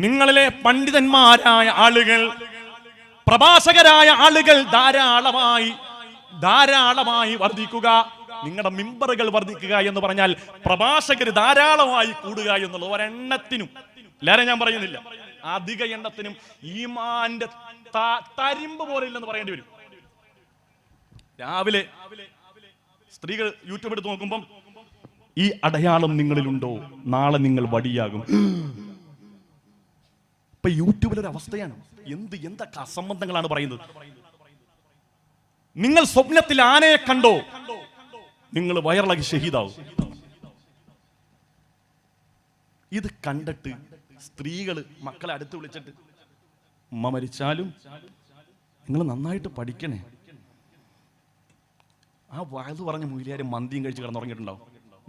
നിങ്ങളിലെ പണ്ഡിതന്മാരായ ആളുകൾ, പ്രഭാഷകരായ ആളുകൾ ധാരാളമായി വർദ്ധിക്കുക. നിങ്ങളുടെ മിമ്പറുകൾ വർദ്ധിക്കുക എന്ന് പറഞ്ഞാൽ പ്രഭാഷകർ ധാരാളമായി കൂടുക എന്നുള്ളത് ഒരെണ്ണത്തിനും, എല്ലാവരും ഞാൻ പറയുന്നില്ല, അധിക എണ്ണത്തിനും ഈമാന്റെ തരിമ്പ് പോലെ ഇല്ലെന്ന് പറയേണ്ടി വരും. രാവിലെ സ്ത്രീകൾ യൂട്യൂബ് എടുത്ത് നോക്കുമ്പം ഈ അടയാളം നിങ്ങളിലുണ്ടോ, നാളെ നിങ്ങൾ വടിയാകും. ഇപ്പൊ യൂട്യൂബിലൊരു അവസ്ഥയാണ്. എന്തൊക്കെ അസംബന്ധങ്ങളാണ് പറയുന്നത്. നിങ്ങൾ സ്വപ്നത്തിൽ ആനയെ കണ്ടോ, നിങ്ങൾ വയറിളകി ഷഹീദാവും. ഇത് കണ്ടിട്ട് സ്ത്രീകള് മക്കളെ അടുത്ത് വിളിച്ചിട്ട്, ഉമ്മ മരിച്ചാലും നിങ്ങൾ നന്നായിട്ട് പഠിക്കണേ. ആ വയത് പറഞ്ഞ മൂല്യാരും മന്തിയും കഴിച്ച് കിടന്നുറങ്ങിയിട്ടുണ്ടാവും.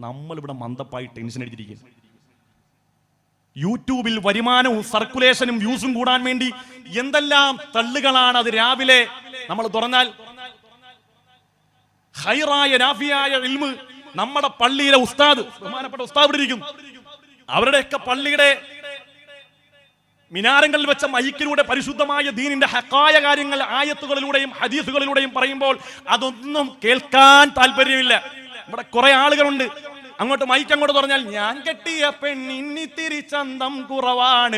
നമ്മളിവിടെ മന്ദപ്പായി ടെൻഷൻ അടിച്ചിരിക്കുക. യൂട്യൂബിൽ വരുമാനവും സർക്കുലേഷനും വ്യൂസും കൂടാൻ വേണ്ടി എന്തെല്ലാം തള്ളുകളാണ്. അത് രാവിലെ നമ്മൾ തുറന്നാൽ ഖൈറായ നാഫിയായ ഇൽമ് നമ്മുടെ പള്ളിയിലെ ഉസ്താദ്, ബഹുമാനപ്പെട്ട ഉസ്താദ് ഇവിടെ ഇരിക്കും. അവരുടെയൊക്കെ പള്ളിയുടെ മിനാരങ്ങളിൽ വെച്ച മൈക്കിലൂടെ പരിശുദ്ധമായ ദീനിന്റെ ഹക്കായ കാര്യങ്ങൾ ആയത്തുകളിലൂടെയും ഹദീസുകളിലൂടെയും പറയുമ്പോൾ അതൊന്നും കേൾക്കാൻ താല്പര്യമില്ല. ഇവിടെ കുറെ ആളുകളുണ്ട്, അങ്ങോട്ട് മൈക്ക് അങ്ങോട്ട് പറഞ്ഞാൽ ഞാൻ കെട്ടിയ പെണ്ണിത്തിരി ചന്തം കുറവാണ്.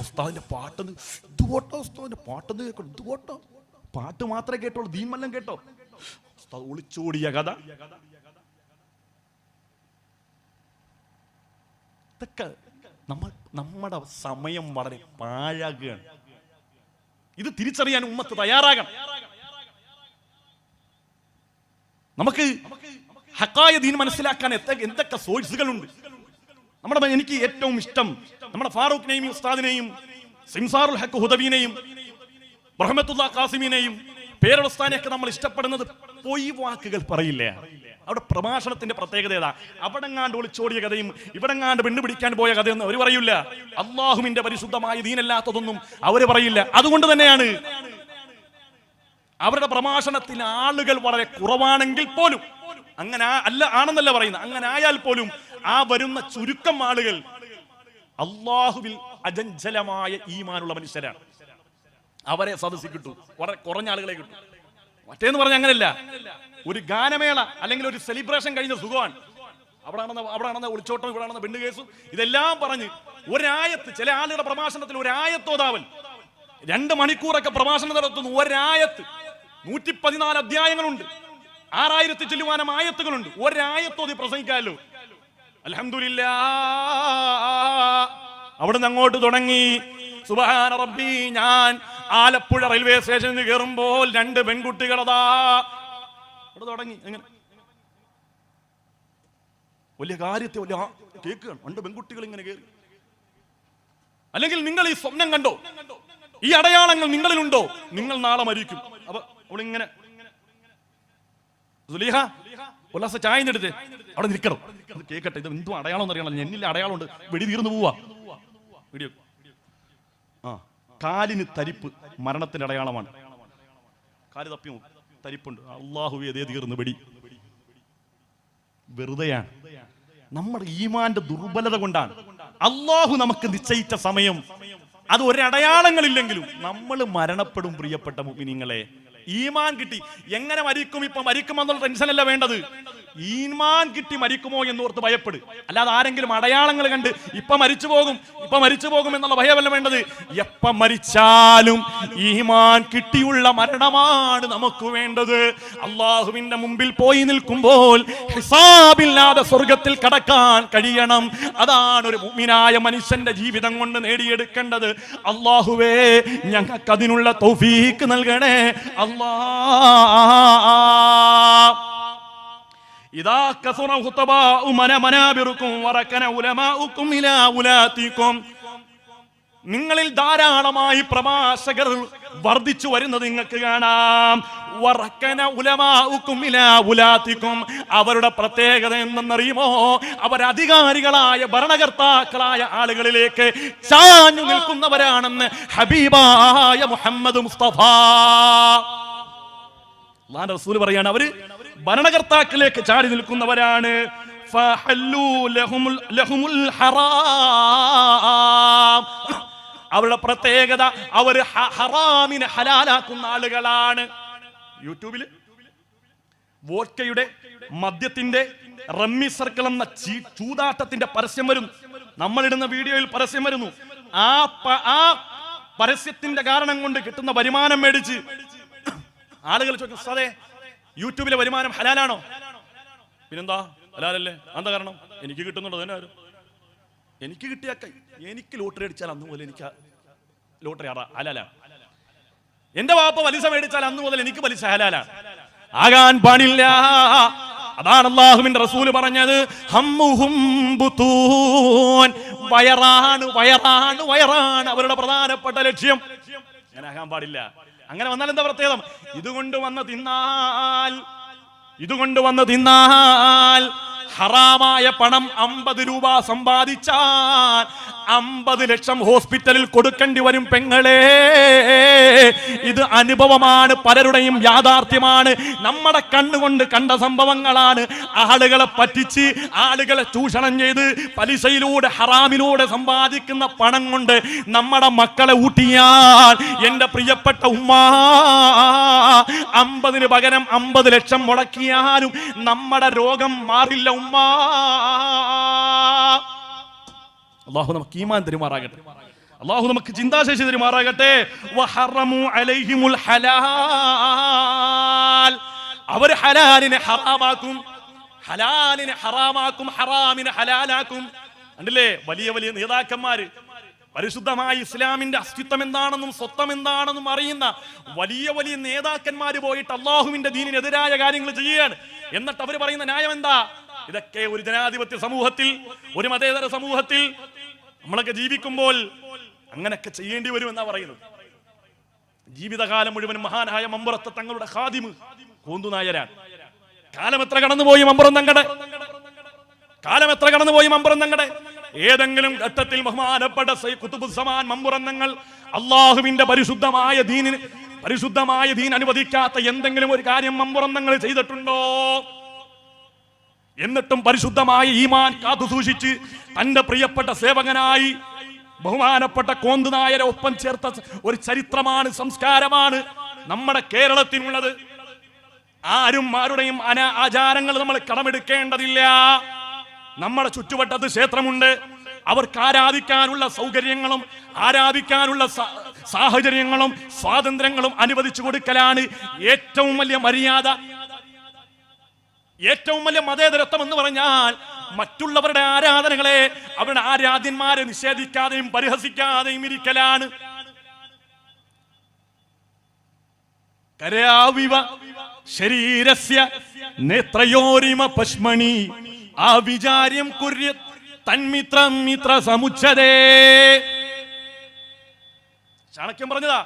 ഉസ്താദിന്റെ പാട്ടെന്ന് ഇതുപോട്ടോ, ഉസ്താദിന്റെ പാട്ടെന്ന് കേട്ടോ, ഇതുപോട്ടോ. പാട്ട് മാത്രമേ കേട്ടോളൂ, ദീൻ കേട്ടോ. ഉസ്താദ് ഒളിച്ചോടിയ കഥ. ഇതൊക്കെ നമ്മുടെ സമയം വളരെ പാഴാകുകയാണ്. ഇത് തിരിച്ചറിയാൻ ഉമ്മത്ത് തയ്യാറാകണം. നമുക്ക് ഹക്കായ ദീൻ മനസ്സിലാക്കാൻ എന്തൊക്കെ സോഴ്സുകളുണ്ട്. എനിക്ക് ഏറ്റവും ഇഷ്ടം നമ്മുടെ ഫാറൂഖിനെയും ഉസ്താദിനെയും സിംസാറുൽ ഹക്ക് ഹുദവീനെയും റഹ്മത്തുല്ലാ ഖാസിമിനെയും പേരുസ്ഥാനെയൊക്കെ നമ്മൾ ഇഷ്ടപ്പെടുന്നത് പൊയ് വാക്കുകൾ പറയില്ല. അവിടെ പ്രഭാഷണത്തിന്റെ പ്രത്യേകത ഏതാ? അവിടെങ്ങാണ്ട് ഒളിച്ചോടിയ കഥയും ഇവിടെങ്ങാണ്ട് പെണ്ണ് പിടിക്കാൻ പോയ കഥയൊന്നും അവർ പറയില്ല. അള്ളാഹുവിന്റെ പരിശുദ്ധമായ ദീനല്ലാത്തതൊന്നും അവര് പറയില്ല. അതുകൊണ്ട് തന്നെയാണ് അവരുടെ പ്രഭാഷണത്തിൽ ആളുകൾ വളരെ കുറവാണെങ്കിൽ പോലും, അങ്ങനെ ആണെന്നല്ല പറയുന്നത്, അങ്ങനെ ആയാൽ പോലും ആ വരുന്ന ചുരുക്കം ആളുകൾ അള്ളാഹുവിൽ അജഞ്ചലമായ ഈമാനുള്ള മനുഷ്യരാണ്. അവരെ സദസ്സിൽ കിട്ടും, വളരെ കുറഞ്ഞ ആളുകളെ കിട്ടും. മറ്റേന്ന് പറഞ്ഞ അങ്ങനെയല്ല. ഒരു ഗാനമേള അല്ലെങ്കിൽ ഒരു സെലിബ്രേഷൻ കഴിഞ്ഞ സുഖമാണ്. അവിടെ ഒളിച്ചോട്ടം, ഇവിടെ പെണ്ണ് കേസും, ഇതെല്ലാം പറഞ്ഞ് ഒരായത്ത്, ചില ആളുകളുടെ പ്രഭാഷണത്തിൽ ഒരായത്തോതാവൽ 2 മണിക്കൂറൊക്കെ പ്രഭാഷണം നടത്തുന്നു. ഒരായത്ത് 114 അധ്യായങ്ങളുണ്ട്, 6000 ചില്ലുവാനം ആയത്തുകളുണ്ട്. ഒരായത്തോതി പ്രസംഗിക്കാമല്ലോ. അൽഹംദുലില്ലാഹ്. അവിടുന്ന് അങ്ങോട്ട് തുടങ്ങി, സുബ്ഹാന റബ്ബി, ഞാൻ ആലപ്പുഴ റെയിൽവേ സ്റ്റേഷനിൽ കയറുമ്പോൾ 2 പെൺകുട്ടികളതാ. അവിടെ തുടങ്ങി. എങ്ങനെ വലിയ കാര്യത്തെ വലിയ കേൾക്കുകയാണ്. 2 പെൺകുട്ടികൾ ഇങ്ങനെ കയറി. അല്ലെങ്കിൽ നിങ്ങൾ ഈ സ്വപ്നം കണ്ടോ, ഈ അടയാളങ്ങൾ നിങ്ങളിലുണ്ടോ, നിങ്ങൾ നാളെ മരിക്കും. അപ്പൊ അവളിങ്ങനെ ഉല്ലാസ ചായ എടുത്ത് അവിടെ നിൽക്കണം, കേൾക്കട്ടെ, ഇത് എന്തും അടയാളം എന്നറിയണം, എന്നില്ല അടയാളം ഉണ്ട്, വെടി തീർന്നു പോവാ. വീഡിയോ കാലിന് തരിപ്പ് മരണത്തിന്റെ അടയാളമാണ്. കാല് തപ്പിയോ, തരിപ്പുണ്ട്, അല്ലാഹുവേ അതേ തീർന്നു, വെടി. വെറുതെയാണ്. നമ്മുടെ ഈമാന്റെ ദുർബലത കൊണ്ടാണ്. അല്ലാഹു നമുക്ക് നിശ്ചയിച്ച സമയം, അത് ഒരടയാളങ്ങളില്ലെങ്കിലും നമ്മൾ മരണപ്പെടും. പ്രിയപ്പെട്ട മുഅ്മിനീങ്ങളെ, ഈമാൻ കിട്ടി എങ്ങനെ മരിക്കും, ഇപ്പൊ മരിക്കുമെന്നുള്ള ടെൻഷനല്ല വേണ്ടത്. ഈമാൻ കിട്ടി മരിക്കുമോ എന്നോർത്ത് ഭയപ്പെടും. അല്ലാതെ ആരെങ്കിലും അടയാളങ്ങൾ കണ്ട് ഇപ്പൊ മരിച്ചു പോകും എന്നുള്ള ഭയമല്ല വേണ്ടത്. എപ്പ മരിച്ചാലും ഈമാൻ കിട്ടിയുള്ള മരണമാണ് നമുക്ക് വേണ്ടത്. അള്ളാഹുവിന്റെ മുമ്പിൽ പോയി നിൽക്കുമ്പോൾ ഹിസാബില്ലാതെ സ്വർഗത്തിൽ കടക്കാൻ കഴിയണം. അതാണ് ഒരു മുഅ്മിനായ മനുഷ്യന്റെ ജീവിതം കൊണ്ട് നേടിയെടുക്കേണ്ടത്. അള്ളാഹുവേ, ഞങ്ങൾക്ക് അതിനുള്ള തൗഫീഖ് നൽകണേ അല്ലാഹ്. ഇദാ കസറ ഖുതബാഉ മനാബിറുകും വറകന ഉലമാഉകും ഇലാ ഉലാതികും. നിങ്ങളിൽ ധാരാളമായി പ്രഭാഷകർ വർദ്ധിച്ചു വരുന്നത് നിങ്ങൾക്ക് കാണാം. വറകന ഉലമാഉകും ഇലാ ഉലാതികും. അവരുടെ പ്രത്യേകത എന്തെന്നറിയുമോ? അവരധികാരികളായ ഭരണകർത്താക്കളായ ആളുകളിലേക്ക് ചാഞ്ഞു നിൽക്കുന്നവരാണെന്ന് ഹബീബായ മുഹമ്മദ് മുസ്തഫ അല്ലാഹുവിന്റെ റസൂൽ പറയാണ്. അവര് ഭരണകർത്താക്കളിലേക്ക് ചാടി നിൽക്കുന്നവരാണ്. അവരുടെ പ്രത്യേകത അവർ ഹറാമിനെ ഹലാലാക്കുന്ന ആളുകളാണ്. യൂട്യൂബിൽ വോഡ്കയുടെ, മദ്യത്തിന്റെ, റമ്മി സർക്കിൾ എന്ന ചൂതാട്ടത്തിന്റെ പരസ്യം വരുന്നു. നമ്മളിടുന്ന വീഡിയോയിൽ പരസ്യം വരുന്നു. ആ പരസ്യത്തിന്റെ കാരണം കൊണ്ട് കിട്ടുന്ന വരുമാനം മേടിച്ച് ആളുകൾ ചോദിക്കും, സാറേ യൂട്യൂബിലെ വരുമാനം ഹലാലാണോ? പിന്നെന്താ ഹലാലല്ലേ? എന്താ കാരണം? എനിക്ക് കിട്ടുന്നുണ്ടോ? തന്നെ എനിക്ക് കിട്ടിയ എനിക്ക് ലോട്ടറി അടിച്ചാൽ അന്ന് മുതൽ എനിക്ക് ലോട്ടറി ഹലാലാ. എന്റെ വാപ്പ പലിശ മേടിച്ചാൽ അന്ന് മുതൽ എനിക്ക് പലിശ ഹലാലാണ്. ആകാൻ പാടില്ല. അതാണ് അല്ലാഹുവിന്റെ റസൂല് പറഞ്ഞത്, ഹമ്മുഹും ബുതൂൻ, വയറാണ് വയറാണ് വയറാണ് അവരുടെ പ്രധാനപ്പെട്ട ലക്ഷ്യം. അങ്ങനെ ആകാൻ പാടില്ല. അങ്ങനെ വന്നാൽ എന്താ പ്രത്യേകം? ഇതുകൊണ്ട് വന്ന് തിന്നാൽ ഹറാമായ പണം 50 രൂപ സമ്പാദിച്ചാൽ 50 ലക്ഷം ഹോസ്പിറ്റലിൽ കൊടുക്കേണ്ടി വരും പെങ്ങളെ. ഇത് അനുഭവമാണ്, പലരുടെയും യാഥാർത്ഥ്യമാണ്, നമ്മുടെ കണ്ണുകൊണ്ട് കണ്ട സംഭവങ്ങളാണ്. ആളുകളെ പറ്റിച്ച്, ആളുകളെ ചൂഷണം ചെയ്ത്, പലിശയിലൂടെ ഹറാമിലൂടെ സമ്പാദിക്കുന്ന പണം കൊണ്ട് നമ്മുടെ മക്കളെ ഊട്ടിയാൽ എന്റെ പ്രിയപ്പെട്ട ഉമ്മ, 50-ന് പകരം 50 ലക്ഷം മുടക്കിയാലും നമ്മുടെ രോഗം മാറില്ല ഉമ്മ. അല്ലാഹു നമുക്ക് ഈമാൻ തരുമാറാകട്ടെ. അല്ലാഹു നമുക്ക് ചിന്താശേഷി തരുമാറാകട്ടെ. വഹറമു അലൈഹിമുൽ ഹലാൽ, അവർ ഹലാലിനെ ഹറാമാക്കും, ഹലാലിനെ ഹറാമാക്കും, ഹറാമിനെ ഹലാലാക്കും. കണ്ടില്ലേ, വലിയ വലിയ നേതാക്കന്മാര്, പരിശുദ്ധമായ ഇസ്ലാമിന്റെ അസ്തിത്വം എന്താണെന്നും സ്വത്വം എന്താണെന്നും അറിയുന്ന വലിയ വലിയ നേതാക്കന്മാര് പോയിട്ട് അള്ളാഹുവിന്റെ ദീനിനെതിരായ കാര്യങ്ങൾ ചെയ്യുകയാണ്. എന്നിട്ട് അവർ പറയുന്ന ന്യായം എന്താ? ഇതൊക്കെ ഒരു ജനാധിപത്യ സമൂഹത്തിൽ, ഒരു മതേതര സമൂഹത്തിൽ നമ്മളൊക്കെ ജീവിക്കുമ്പോൾ അങ്ങനെയൊക്കെ ചെയ്യേണ്ടി വരും എന്നാ പറയുന്നത്. ജീവിതകാലം മുഴുവൻ മഹാനായ മമ്പുറത്തെ തങ്ങളുടെ ഖാദിമ് കോന്തുനായരാണ്. കാലം എത്ര കടന്നുപോയി മമ്പുറം തങ്ങളുടെ, കാലം എത്ര കടന്നുപോയി മമ്പുറം തങ്ങളുടെ. ഏതെങ്കിലും ഘട്ടത്തിൽ ബഹുമാനപ്പെട്ട ഖുതുബുസ്സമാൻ മമ്പുറം തങ്ങൾ അള്ളാഹുവിന്റെ പരിശുദ്ധമായ ദീൻ അനുവദിക്കാത്ത എന്തെങ്കിലും ഒരു കാര്യം മമ്പുറം തങ്ങൾ ചെയ്തിട്ടുണ്ടോ? എന്നിട്ടും പരിശുദ്ധമായ ഈമാൻ കാത്തു സൂക്ഷിച്ച് തന്റെ പ്രിയപ്പെട്ട സേവകനായി ബഹുമാനപ്പെട്ട കോന്തുനായരെ ഒപ്പം ചേർത്ത ഒരു ചരിത്രമാണ്, സംസ്കാരമാണ് നമ്മുടെ കേരളത്തിനുള്ളത്. ആരുടെയും ആചാരങ്ങൾ നമ്മൾ കടമെടുക്കേണ്ടതില്ല. നമ്മുടെ ചുറ്റുവട്ടത്ത് ക്ഷേത്രമുണ്ട്. അവർക്ക് ആരാധിക്കാനുള്ള സൗകര്യങ്ങളും ആരാധിക്കാനുള്ള സാഹചര്യങ്ങളും സ്വാതന്ത്ര്യങ്ങളും അനുവദിച്ചു കൊടുക്കലാണ് ഏറ്റവും വലിയ മര്യാദ. ഏറ്റവും വലിയ മതേതരത്വം എന്ന് പറഞ്ഞാൽ മറ്റുള്ളവരുടെ ആരാധനകളെ, അവരുടെ ആരാധ്യന്മാരെ നിഷേധിക്കാതെയും പരിഹസിക്കാതെയും ഇരിക്കലാണ്. കരാവിവ ശരീരസ്യ നേത്രയോരിമ പശ്മണി ആവിചാര്യം കുര്യ തന്മിത്രം മിത്ര സമുച്ചതേ. ചാണക്യം പറഞ്ഞതാ,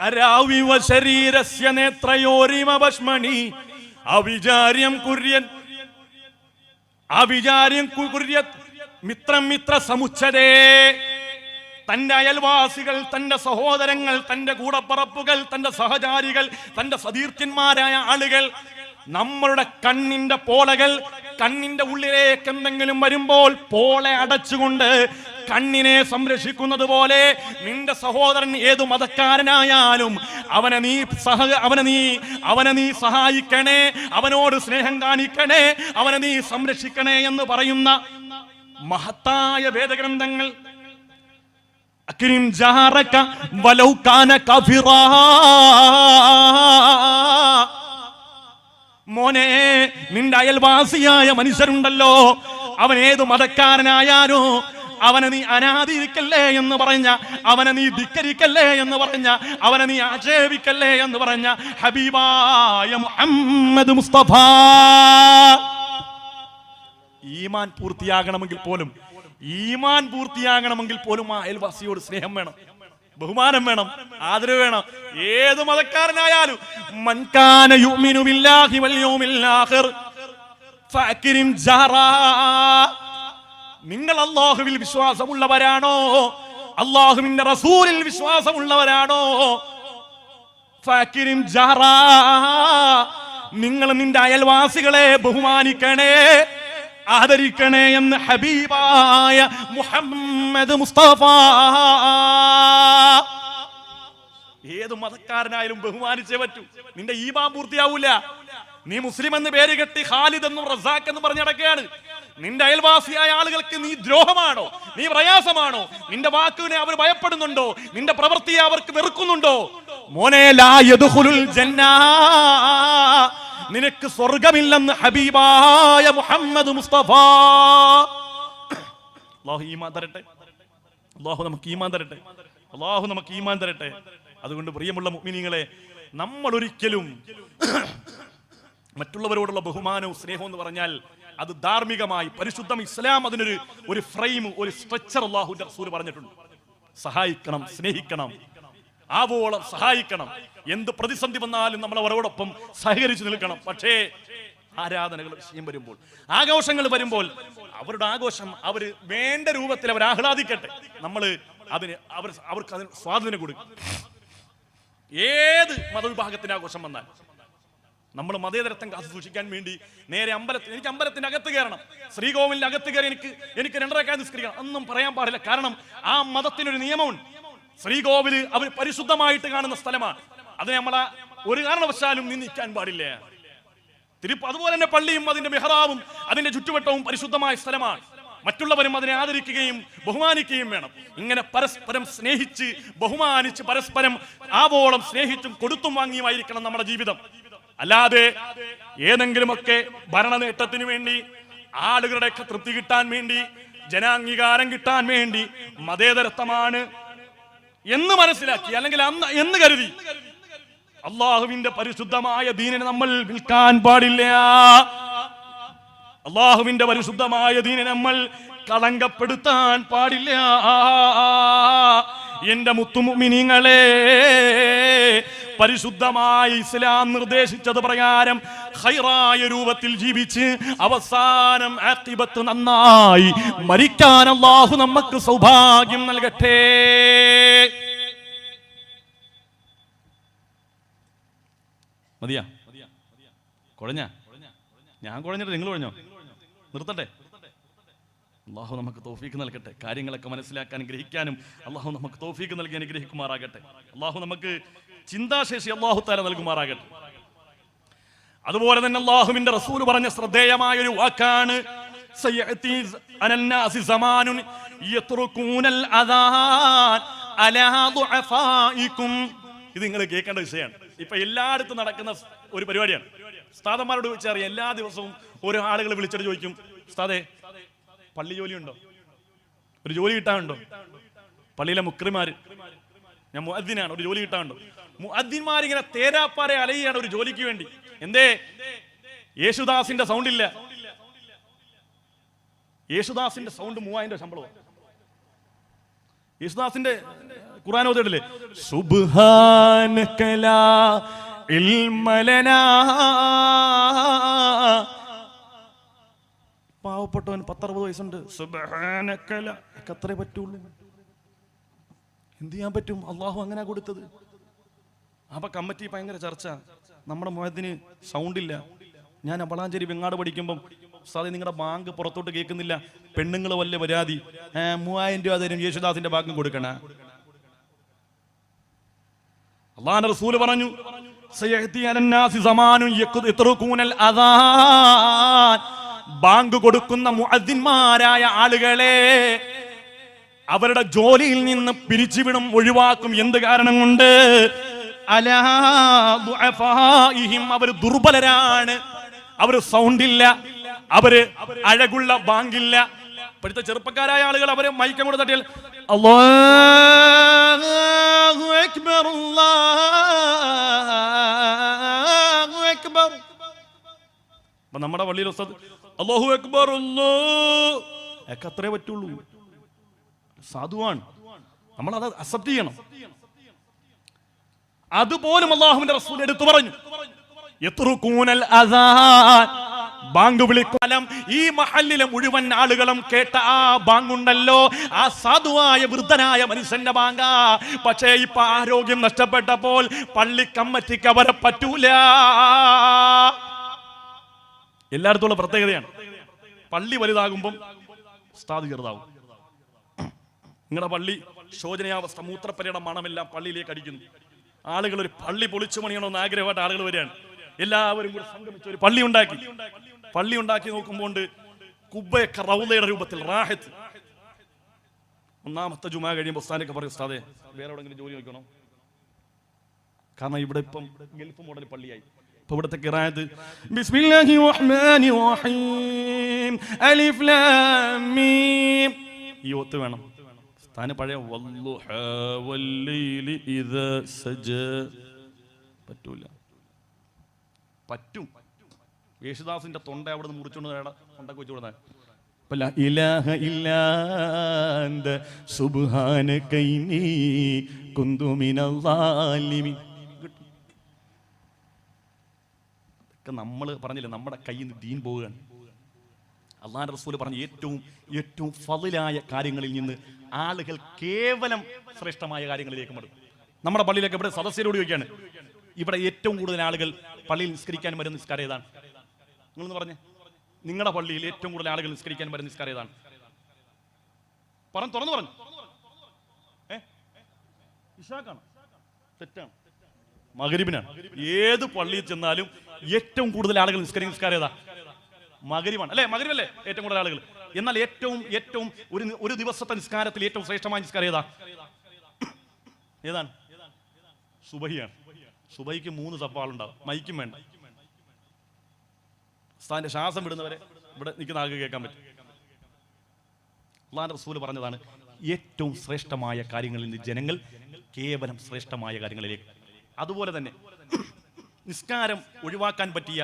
കരാവിവ ശരീരസ്യ നേത്രയോരിമ പശ്മണി അവിചാര്യം കുര്യൻ മിത്രം മിത്ര സമുച്ചതേ. തന്റെ അയൽവാസികൾ, തന്റെ സഹോദരങ്ങൾ, തന്റെ കൂടപ്പറപ്പുകൾ, തന്റെ സഹചാരികൾ, തന്റെ സതീർത്ഥ്യന്മാരായ ആളുകൾ, നമ്മളുടെ കണ്ണിന്റെ പോളകൾ, കണ്ണിന്റെ ഉള്ളിലേക്ക് എന്തെങ്കിലും വരുമ്പോൾ പോളെ അടച്ചുകൊണ്ട് കണ്ണിനെ സംരക്ഷിക്കുന്നത് പോലെ നിന്റെ സഹോദരൻ ഏതു മതക്കാരനായാലും അവനെ നീ സഹായിക്കണേ, അവനോട് സ്നേഹം കാണിക്കണേ, അവനെ നീ സംരക്ഷിക്കണേ എന്ന് പറയുന്ന മഹത്തായ വേദഗ്രന്ഥങ്ങൾ. അക്രിം ജാറക വലൗ കാന കഫിറാ. മോനെ, നിന്റെ അയൽവാസിയായ മനുഷ്യരുണ്ടല്ലോ, അവൻ ഏതു മതക്കാരനായാലോ അവനെ നീ അനാദരിക്കല്ലേ എന്ന് പറഞ്ഞ, അവനെ നീ ധിക്കരിക്കല്ലേ എന്ന് പറഞ്ഞ, അവനെ നീ ആക്ഷേപിക്കല്ലേ എന്ന് പറഞ്ഞ ഹബീബായ മുഹമ്മദ് മുസ്തഫ. ഈമാൻ പൂർത്തിയാകണമെങ്കിൽ പോലും ആ അയൽവാസിയോട് സ്നേഹം വേണം, ബഹുമാനം വേണം, ആദരവ് വേണം. ഏത് മതക്കാരനായാലും മൻ കാന യുമിനു ബില്ലാഹി വൽ യൗമിൽ ആഖിർ ഫഅക്രിം ജഹറാ. നിങ്ങൾ അല്ലാഹുവിൽ വിശ്വാസമുള്ളവരാണോ, അല്ലാഹുവിന്റെ റസൂലിൽ വിശ്വാസമുള്ളവരാണോ, ഫഅക്രിം ജഹറാ, നിങ്ങൾ നിന്റെ അയൽവാസികളെ ബഹുമാനിക്കണേ, ആദരിക്കണേ എന്ന് ഹബീബായ മുഹമ്മദ് മുസ്തഫ. ഏത് മതക്കാരനായാലും ബഹുമാനിച്ചേ പറ്റൂ. നിന്റെ ഈമാൻ പൂർത്തിയാവൂല. നീ മുസ്ലിം എന്ന് പേര് കെട്ടി ഖാലിദ് എന്നും റസാഖ് എന്ന് പറഞ്ഞ് നടക്കുകയാണ്. നിന്റെ അയൽവാസിയായ ആളുകൾക്ക് നീ ദ്രോഹമാണോ, നീ പ്രയാസമാണോ? നിന്റെ വാക്കിനെ അവർ ഭയപ്പെടുന്നുണ്ടോ? നിന്റെ പ്രവൃത്തിയെ അവർക്ക് വെറുക്കുന്നുണ്ടോ? മോനെ, ലാ യദ്ഖുലുൽ ജന്നാ, നിനക്ക് സ്വർഗമില്ലെന്ന് ഹബീബായ മുഹമ്മദ് മുസ്തഫ. അല്ലാഹു ഈമാൻ തരട്ടെ, അല്ലാഹു നമുക്ക് ഈമാൻ തരട്ടെ, അല്ലാഹു നമുക്ക് ഈമാൻ തരട്ടെ. അതുകൊണ്ട് പ്രിയമുള്ള മുഅ്മിനീങ്ങളെ, നമ്മൾ ഒരിക്കലും മറ്റുള്ളവരോടുള്ള ബഹുമാനവും സ്നേഹവും എന്ന് പറഞ്ഞാൽ അത് ധാർമ്മികമായി പരിശുദ്ധം ഇസ്ലാം അതിനൊരു ഫ്രെയിം, ഒരു സ്ട്രക്ചർ അല്ലാഹുവിന്റെ റസൂൽ പറഞ്ഞിട്ടുണ്ട്. സഹായിക്കണം, സ്നേഹിക്കണം, ആവോളം സഹായിക്കണം. എന്ത് പ്രതിസന്ധി വന്നാലും നമ്മൾ അവരോടൊപ്പം സഹകരിച്ചു നിൽക്കണം. പക്ഷേ ആരാധനകൾ വിഷയം വരുമ്പോൾ, ആഘോഷങ്ങൾ വരുമ്പോൾ, അവരുടെ ആഘോഷം അവർ വേണ്ട രൂപത്തിൽ അവർ ആഹ്ലാദിക്കട്ടെ. നമ്മൾ അവർക്ക് അതിന് സ്വാതന്ത്ര്യം കൊടുക്കും. ഏത് മതവിഭാഗത്തിന്റെ ആഘോഷം വന്നാൽ നമ്മൾ മതേതരത്വം കാത്തു സൂക്ഷിക്കാൻ വേണ്ടി നേരെ എനിക്ക് അമ്പലത്തിന്റെ അകത്ത് കയറണം, ശ്രീകോവിലിന്റെ അകത്ത് കയറി എനിക്ക് 2 റക്അത്ത് നിസ്കരിക്കണം ഒന്നും പറയാൻ പാടില്ല. കാരണം ആ മതത്തിനൊരു നിയമമുണ്ട്. ശ്രീകോവില് അവർ പരിശുദ്ധമായിട്ട് കാണുന്ന സ്ഥലമാണ്. അതിനെ നമ്മൾ ഒരു കാരണവശാലും നിന്ദിക്കാൻ പാടില്ല. അതുപോലെ തന്നെ പള്ളിയും അതിന്റെ മെഹ്റാബും അതിന്റെ ചുറ്റുവട്ടവും പരിശുദ്ധമായ സ്ഥലമാണ്. മറ്റുള്ളവരും അതിനെ ആദരിക്കുകയും ബഹുമാനിക്കുകയും വേണം. ഇങ്ങനെ പരസ്പരം സ്നേഹിച്ച് ബഹുമാനിച്ച് പരസ്പരം ആവോളം സ്നേഹിച്ചും കൊടുത്തും വാങ്ങിയുമായിരിക്കണം നമ്മുടെ ജീവിതം. അല്ലാതെ ഏതെങ്കിലുമൊക്കെ ഭരണ നേട്ടത്തിന് വേണ്ടി, ആളുകളുടെ തൃപ്തി കിട്ടാൻ വേണ്ടി, ജനാംഗീകാരം കിട്ടാൻ വേണ്ടി മതേതരത്വമാണ് എന്ന് മനസ്സിലാക്കി, അല്ലെങ്കിൽ എന്ന് കരുതി അള്ളാഹുവിന്റെ പരിശുദ്ധമായ ദീനിനെ നമ്മൾ വിൽക്കാൻ പാടില്ല. അള്ളാഹുവിന്റെ പരിശുദ്ധമായ ദീനിനെ നമ്മൾ കളങ്കപ്പെടുത്താൻ പാടില്ല. എന്റെ മുത്തുമുഅ്മിനീങ്ങളെ, പരിശുദ്ധമായ ഇസ്ലാം നിർദ്ദേശിച്ചത് പ്രകാരം ഖൈറായ രൂപത്തിൽ ജീവിച്ച് അവസാനം ആഖിബത്ത് നന്നായി മരിക്കാൻ അല്ലാഹു നമുക്ക് സൗഭാഗ്യം നൽകട്ടെ. മതിയാ? കുഴഞ്ഞ? ഞാൻ കുഴഞ്ഞിട്ട് നിങ്ങൾ കുഴഞ്ഞോ? നിർത്തട്ടെ? അല്ലാഹു നമുക്ക് തൗഫീഖ് നൽകട്ടെ. കാര്യങ്ങളൊക്കെ മനസ്സിലാക്കാനും ഗ്രഹിക്കാനും അല്ലാഹു നമുക്ക് തൗഫീഖ് നൽകി അനുഗ്രഹിക്കുമാറാകട്ടെ. അല്ലാഹു നമുക്ക് ചിന്താശേഷി അല്ലാഹു തആല നൽകുമാറാകട്ടെ. അതുപോലെ തന്നെ അല്ലാഹുവിന്റെ റസൂൽ പറഞ്ഞ ശ്രദ്ധേയമായ ഒരു വാക്കാണ് സയഅതി അനന്നാസി സമാനുൻ യത്റുകൂനൽ അദാൻ അലാ ദുഅഫായികും. ഇത് നിങ്ങൾ കേൾക്കേണ്ട വിഷയമാണ്. ഇപ്പൊ എല്ലായിടത്തും നടക്കുന്ന ഒരു പരിപാടിയാണ്. ഉസ്താദന്മാരോട് ചോദിച്ചറിയാം, എല്ലാ ദിവസവും ഓരോ ആളുകൾ വിളിച്ചിട്ട് ചോദിക്കും, ഉസ്താദേ പള്ളി ജോലി ഉണ്ടോ, ഒരു ജോലി കിട്ടാനുണ്ടോ? പള്ളിയിലെ മുക്രിമാര്, ഞാൻ മുഅദ്ദിനാണ്, ഒരു ജോലി കിട്ടാനുണ്ടോ? മുഅദ്ദിന്മാരിങ്ങനെ തേരാപ്പാരെ അലയാണ് ഒരു ജോലിക്ക് വേണ്ടി. എന്തേ? യേശുദാസിന്റെ സൗണ്ട് ഇല്ല. യേശുദാസിന്റെ സൗണ്ട് 3000 ശമ്പളമാണ്. യേശുദാസിന്റെ ഖുർആൻ ഓതിയിട്ടില്ലേ? സുബ്ഹാനക ലാ ഇൽമ ലനാ. പാവപ്പെട്ടവൻ 10-60 വയസ്സുണ്ട്, സുബ്ഹാനക ലാ, അത്രേ പറ്റുള്ളൂ. എന്ത് ചെയ്യാൻ പറ്റും? അള്ളാഹു അങ്ങനെ കൊടുത്തത്. അപ്പൊ കമ്മിറ്റി ഭയങ്കര ചർച്ച. നമ്മുടെ മുഅദ്ദിന് സൗണ്ട് ഇല്ല. ഞാൻ വളാഞ്ചേരി വെങ്ങാട് പഠിക്കുമ്പം ഉസ്താദേ നിങ്ങളുടെ ബാങ്ക് പുറത്തോട്ട് കേൾക്കുന്നില്ല, പെണ്ണുങ്ങൾ വല്ല പരാതി, 3000 രൂപ തരും, യേശുദാസിന്റെ ബാങ്കും കൊടുക്കണ. അല്ലാഹുവിന്റെ റസൂൽ പറഞ്ഞു, സയഅതി അലന്നാസി സമാനുൻ യത്റുകൂനൽ അദാൻ. ബാങ്ക് കൊടുക്കുന്ന മുഅദ്ദിന്മാരായ ആളുകളെ അവരുടെ ജോലിയിൽ നിന്ന് പിരിച്ചുവിടും, ഒഴിവാക്കും. എന്ത് കാരണം കൊണ്ട്? അലാ ദുഅഫാഇഹിം, അവർ ദുർബലരാണ്, അവർ സൗണ്ടില്ല, അവര് അഴകുള്ള ബാങ്കില്ല. ഇപ്പോഴത്തെ ചെറുപ്പക്കാരായ ആളുകൾ അവരെ മൈക്കം കൂടെ തട്ടിയാൽ അല്ലാഹു അക്ബർ അല്ലാഹു അക്ബർ. അപ്പൊ നമ്മുടെ പള്ളിയിൽ ഉസ്താദ് അല്ലാഹു അക്ബർ അല്ലാഹു അത്രേ പറ്റുള്ളൂ. സാധുവാണ്, നമ്മളത് അക്സെപ്റ്റ് ചെയ്യണം. അതുപോലും അല്ലാഹുവിന്റെ റസൂൽ എടുത്തു പറഞ്ഞു, യത്റുകൂനൽ അദാൻ, ബാങ്ക് വിളിക്കാലം ഈ മഹല്ലിലെ മുഴുവൻ ആളുകളും കേട്ട ആ ബാങ്കുണ്ടല്ലോ, ആ സാധുവായ വൃദ്ധനായ മനുഷ്യന്റെ ബാങ്ക. പക്ഷേ ഇപ്പൊ ആരോഗ്യം നഷ്ടപ്പെട്ടപ്പോൾ പള്ളി കമ്മിറ്റിക്ക് അവരെ പറ്റൂല. എല്ലായിടത്തുള്ള പ്രത്യേകതയാണ്. പള്ളി വലുതാകുമ്പം ഉസ്താദ് ചെറുതാവും. നിങ്ങളുടെ പള്ളി ശോചനീയാവസ്ഥ, മൂത്രപ്പരയുടെ മണമെല്ലാം പള്ളിയിലേക്ക് അടിക്കുന്നു. ആളുകൾ ഒരു പള്ളി പൊളിച്ചു പണിയണമെന്ന് ആഗ്രഹമായിട്ട് ആളുകൾ വരികയാണ്. എല്ലാവരും കൂടി സംഗമിച്ച് ഒരു പള്ളി ഉണ്ടാക്കി നോക്കുമ്പോൾ കുബ്ബയൊക്കെ റൗളയുടെ രൂപത്തിൽ റാഹത്ത്. ഒന്നാമത്തെ ജുമാ കഴിയുമ്പോൾ ഉസ്താദൊക്കെ പറയും, ഉസ്താദേ വേറെ എവിടെയെങ്കിലും ജോലി നോക്കണം, കാരണം ഇവിടെ ഇപ്പം ഗൾഫ് മോഡൽ പള്ളിയായി. ഇപ്പൊ ഇവിടുത്തെ ഖിറാഅത്ത് ബിസ്മില്ലാഹിർ റഹ്മാനിർ റഹീം അലിഫ് ലാം മീം ഈ ഒത്ത് വേണം. സ്ഥാന പഴയ വല്ലുഹാ വല്ലൈലി ഇദാ സജ പറ്റൂല. പറ്റും. യേശുദാസിന്റെ തൊണ്ട അവിടെ നിന്ന് മുറിച്ചുകൊണ്ട് തൊണ്ടക്ക് വെച്ചു കൊടുത്താൽ ഇലാഹ ഇല്ലാ അന്ത സുബ്ഹാനക ഇന്നി കുന്തു മിനൽ ളാലിമീൻ. നമ്മൾ പറഞ്ഞില്ലേ, നമ്മുടെ കയ്യിൽ നിന്ന് ദീൻ പോവുകയാണ്. അല്ലാഹുവിന്റെ റസൂൽ പറഞ്ഞ ഏറ്റവും ഫളിലായ കാര്യങ്ങളിൽ നിന്ന് ആളുകൾ കേവലം ശ്രേഷ്ഠമായ കാര്യങ്ങളിലേക്ക് മടുക്കും. നമ്മുടെ പള്ളിയിലൊക്കെ ഇവിടെ സദസ്യരോട് ചോദിക്കുകയാണ്, ഇവിടെ ഏറ്റവും കൂടുതൽ ആളുകൾ പള്ളിയിൽ നിസ്കരിക്കാൻ വരുന്ന നിസ്കാരം ഏതാണ്? നിങ്ങളൊന്ന് പറഞ്ഞേ, നിങ്ങളുടെ പള്ളിയിൽ ഏറ്റവും കൂടുതൽ ആളുകൾ നിസ്കരിക്കാൻ വരുന്ന നിസ്കാരം ഏതാണ്? തുറന്നു പറഞ്ഞു. ഇശാഖാണ്? തെറ്റാണ്, മഗ്രിബിനാണ്. ഏത് പള്ളിയിൽ ചെന്നാലും ഏറ്റവും കൂടുതൽ ആളുകൾ നിസ്കാരം ഏതാ? മഗ്രിബാണ് അല്ലേ? മഗ്രിബല്ലേ ഏറ്റവും കൂടുതൽ ആളുകൾ. എന്നാൽ ഏറ്റവും ഒരു ദിവസത്തെ നിസ്കാരത്തിൽ ഏറ്റവും ശ്രേഷ്ഠമായ നിസ്കാരം ഏതാണ്? സുബഹിയാണ്. സുബഹിക്ക് 3 സഫാളുണ്ടാവും, മൈക്കും വേണ്ട. ഉസ്താദിന്റെ ശ്വാസം വിടുന്നവരെ ഇവിടെ നിൽക്കുന്ന ആൾക്ക് കേൾക്കാൻ പറ്റും. അല്ലാഹുവിന്റെ റസൂൽ പറഞ്ഞതാണ്, ഏറ്റവും ശ്രേഷ്ഠമായ കാര്യങ്ങളിൽ നിന്ന് ജനങ്ങൾ കേവലം ശ്രേഷ്ഠമായ കാര്യങ്ങളിലേക്ക്. അതുപോലെ തന്നെ നിസ്കാരം ഒഴിവാക്കാൻ പറ്റിയ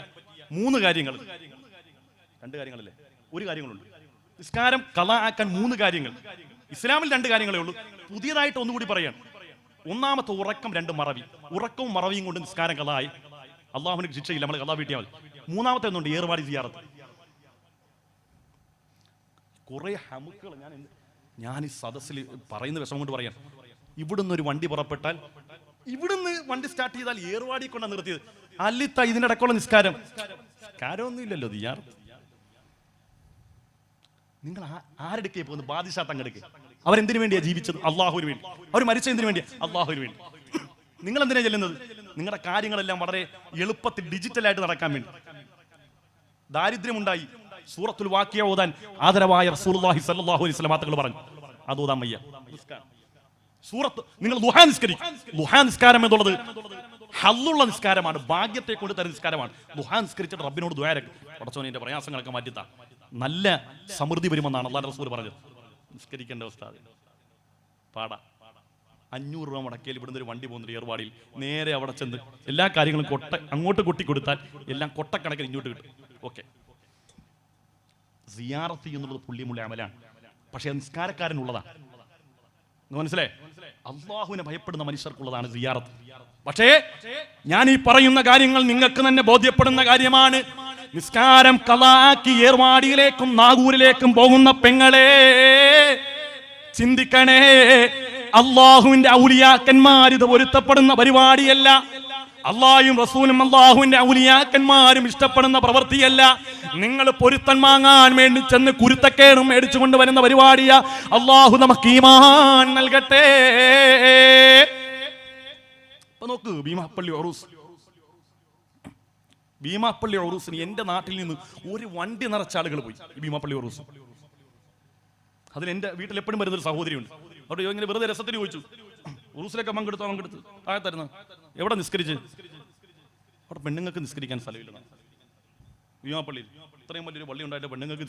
3 കാര്യങ്ങൾ, 2 കാര്യങ്ങളല്ലേ, 1 കാര്യങ്ങളുണ്ട്. നിസ്കാരം ഖളാ ആക്കാൻ 3 കാര്യങ്ങൾ. ഇസ്ലാമിൽ 2 കാര്യങ്ങളേ ഉള്ളൂ. പുതിയതായിട്ട് ഒന്നുകൂടി പറയാം. ഒന്നാമത്തെ ഉറക്കം, 2 മറവി. ഉറക്കവും മറവിയും കൊണ്ട് നിസ്കാരം ഖളായി, അള്ളാഹുവിന് ശിക്ഷയില്ല, നമ്മൾ ഖളാ വീട്ടിയാൽ മതി. മൂന്നാമത്തെ ഒന്നുണ്ട്, ഏർവാടി സിയാറത്ത്. കുറെ ഹമുക്കൾ ഞാൻ ഈ സദസ്സിൽ പറയുന്ന വിഷമം കൊണ്ട് പറയാം. ഇവിടുന്ന് ഒരു വണ്ടി പുറപ്പെട്ടാൽ, ഇവിടുന്ന് വണ്ടി സ്റ്റാർട്ട് ചെയ്താൽ ഏർവാടി കൊണ്ടാണ് നിർത്തിയത്. അല്ലിത്ത ഇതിനിടക്കുള്ള നിസ്കാരമൊന്നും ഇല്ലല്ലോ. സിയാറത്ത് നിങ്ങൾ ആരെടുക്കേ പോകുന്നത്? ബാദിഷാ തങ്ങെടുക്കേ. അവരെന്തിനു വേണ്ടിയാ ജീവിച്ചത്? അള്ളാഹുവിന് വേണ്ടി. അവർ മരിച്ച എന്തിനു വേണ്ടിയാ? അള്ളാഹുവിന് വേണ്ടി. നിങ്ങൾ എന്തിനാ ചെല്ലുന്നത്? നിങ്ങളുടെ കാര്യങ്ങളെല്ലാം വളരെ എളുപ്പത്തിൽ ഡിജിറ്റലായിട്ട് നടക്കാൻ വേണ്ടി. ദാരിദ്ര്യമുണ്ടായി, സൂറത്തുൽ വാഖിയ ഓതാൻ ആദരവായ റസൂലുള്ളാഹി സ്വല്ലല്ലാഹു അലൈഹി വസല്ലം തങ്ങൾ പറഞ്ഞു, അത് ഓതാൻ വയ്യ. സൂറത്ത് നിങ്ങൾ ദുഹാ നിസ്കരിക്കും. ദുഹാ നിസ്കാരം എന്നുള്ളത് ഹല്ലുള്ള നിസ്കാരമാണ്, ഭാഗ്യത്തെ കൊണ്ട് തരുന്ന നിസ്കാരമാണ്. ദുഹാ നിസ്കരിച്ചിട്ട് റബ്ബിനോട് ദുആ ചെയ്യ്, പടച്ചോനെ എന്റെ പ്രയാസങ്ങളൊക്കെ മാറ്റിത്താ, നല്ല സമൃദ്ധി വരുമെന്നാണ് അല്ലാഹുവിന്റെ റസൂൽ പറഞ്ഞത്. നിസ്കരിക്കേണ്ട ഉസ്താദ് പാടാ. 500 രൂപ മുടക്കിയാൽ ഇവിടുന്ന് ഒരു വണ്ടി പോകുന്നുണ്ട് ഏർവാടിയിൽ. നേരെ അവിടെ ചെന്ന് എല്ലാ കാര്യങ്ങളും അങ്ങോട്ട് കൊട്ടിക്കൊടുത്താൽ എല്ലാം കൊട്ടക്കണക്കിന് ഇങ്ങോട്ട് കിട്ടും. ഓക്കെ, സിയാറത്ത് എന്നുള്ളത് പുള്ളിമുള്ള അമലാണ്. പക്ഷെ നിസ്കാരക്കാരനുള്ളതാണ്. മനസ്സിലായി? അള്ളാഹുവിനെ ഭയപ്പെടുന്ന മനുഷ്യർക്കുള്ളതാണ് സിയാറത്ത്. പക്ഷേ ഞാൻ ഈ പറയുന്ന കാര്യങ്ങൾ നിങ്ങൾക്ക് തന്നെ ബോധ്യപ്പെടുന്ന കാര്യമാണ്. നിസ്കാരം ഖളാക്കി ഏർവാടിയിലേക്കും നാഗൂരിലേക്കും പോകുന്ന പെങ്ങളെ ചിന്തിക്കണേ, അള്ളാഹുവിന്റെ ഔലിയാക്കന്മാർ ഇത് പൊരുത്തപ്പെടുന്ന പരിപാടിയല്ല. അള്ളാഹും റസൂലും അള്ളാഹുവിന്റെ ഔലിയാക്കന്മാരും ഇഷ്ടപ്പെടുന്ന പ്രവൃത്തിയല്ല. നിങ്ങൾ പൊരുത്തം വാങ്ങാൻ വേണ്ടി ചെന്ന് കുരുത്തക്കേടും മേടിച്ചു കൊണ്ടുവരുന്ന പരിപാടിയാ. അള്ളാഹു നമുക്ക് ഈമാൻ നൽകട്ടെ. നോക്ക്, ഭീമാപ്പള്ളി ഉറൂസിന് എന്റെ നാട്ടിൽ നിന്ന് ഒരു വണ്ടി നിറച്ച ആളുകൾ പോയി ഭീമാപ്പള്ളി ഉറൂസ്. അതിൽ എന്റെ വീട്ടിൽ എപ്പോഴും വരുന്നൊരു സഹോദരിയുണ്ട്. അവിടെ ഇങ്ങനെ വെറുതെ രസത്തിന് ചോദിച്ചു, ഉറൂസിലൊക്കെ പങ്കെടുത്ത് താഴത്തായിരുന്നു, എവിടെ നിസ്കരിച്ച്? അവിടെ പെണ്ണുങ്ങൾക്ക് നിസ്കരിക്കാൻ സ്ഥലമില്ല. ഭീമാപ്പള്ളിയിൽ ഇത്രയും വലിയൊരു പള്ളി ഉണ്ടായിട്ട് പെണ്ണുങ്ങൾക്ക്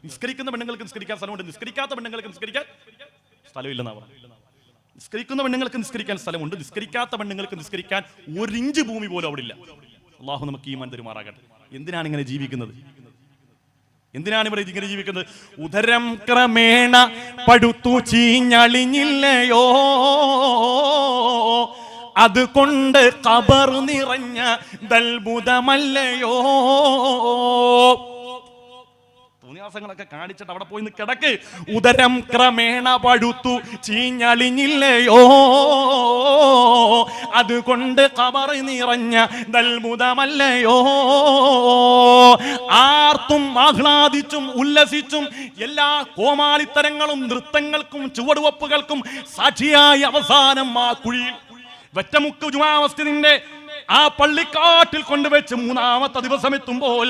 നിസ്കരിക്കുന്ന പെണ്ണുങ്ങൾക്ക് നിസ്കരിക്കാൻ സ്ഥലമുണ്ട്, നിസ്കരിക്കാത്ത പെണ്ണുങ്ങൾക്ക് നിസ്കരിക്കാൻ സ്ഥലമില്ലെന്നാ പറഞ്ഞത്. നിസ്കരിക്കുന്ന പെണ്ണുങ്ങൾക്ക് നിസ്കരിക്കാൻ സ്ഥലമുണ്ട്, നിസ്കരിക്കാത്ത പെണ്ണുങ്ങൾക്ക് നിസ്കരിക്കാൻ 1 ഇഞ്ച് ഭൂമി പോലും അവിടെ ഇല്ല. അള്ളാഹു നമുക്ക് ഈമാൻ തരുമാറാകട്ടെ. എന്തിനാണ് ഇങ്ങനെ ജീവിക്കുന്നത്? എന്തിനാണ് ഇവിടെ ഇങ്ങനെ ജീവിക്കുന്നത്? ഉദരം ക്രമേണ പടുത്തു ചീഞ്ഞളിഞ്ഞില്ലയോ, അതുകൊണ്ട് ഖബർ നിറഞ്ഞ ദൽബുദമല്ലയോ. തോന്നിയാസങ്ങളൊക്കെ കാണിച്ചിട്ട് അവിടെ പോയി കിടക്ക്. ഉദരം ക്രമേണ പഴുത്തു ചീഞ്ഞളിഞ്ഞില്ലയോ. അതുകൊണ്ട് ഖബർ നിറഞ്ഞ ദൽബുദമല്ലയോ. ആർത്തും ആഹ്ലാദിച്ചും ഉല്ലസിച്ചും എല്ലാ കോമാളിത്തരങ്ങളും നൃത്തങ്ങൾക്കും ചുവടുവപ്പുകൾക്കും സാക്ഷിയായി അവസാനം ആ കുഴിയിൽ വെറ്റമുക്ക് ജുമാ മസ്ജിദിന്റെ ആ പള്ളിക്കാട്ടിൽ കൊണ്ടുവച്ച് മൂന്നാമത്തെ ദിവസം എത്തുമ്പോൾ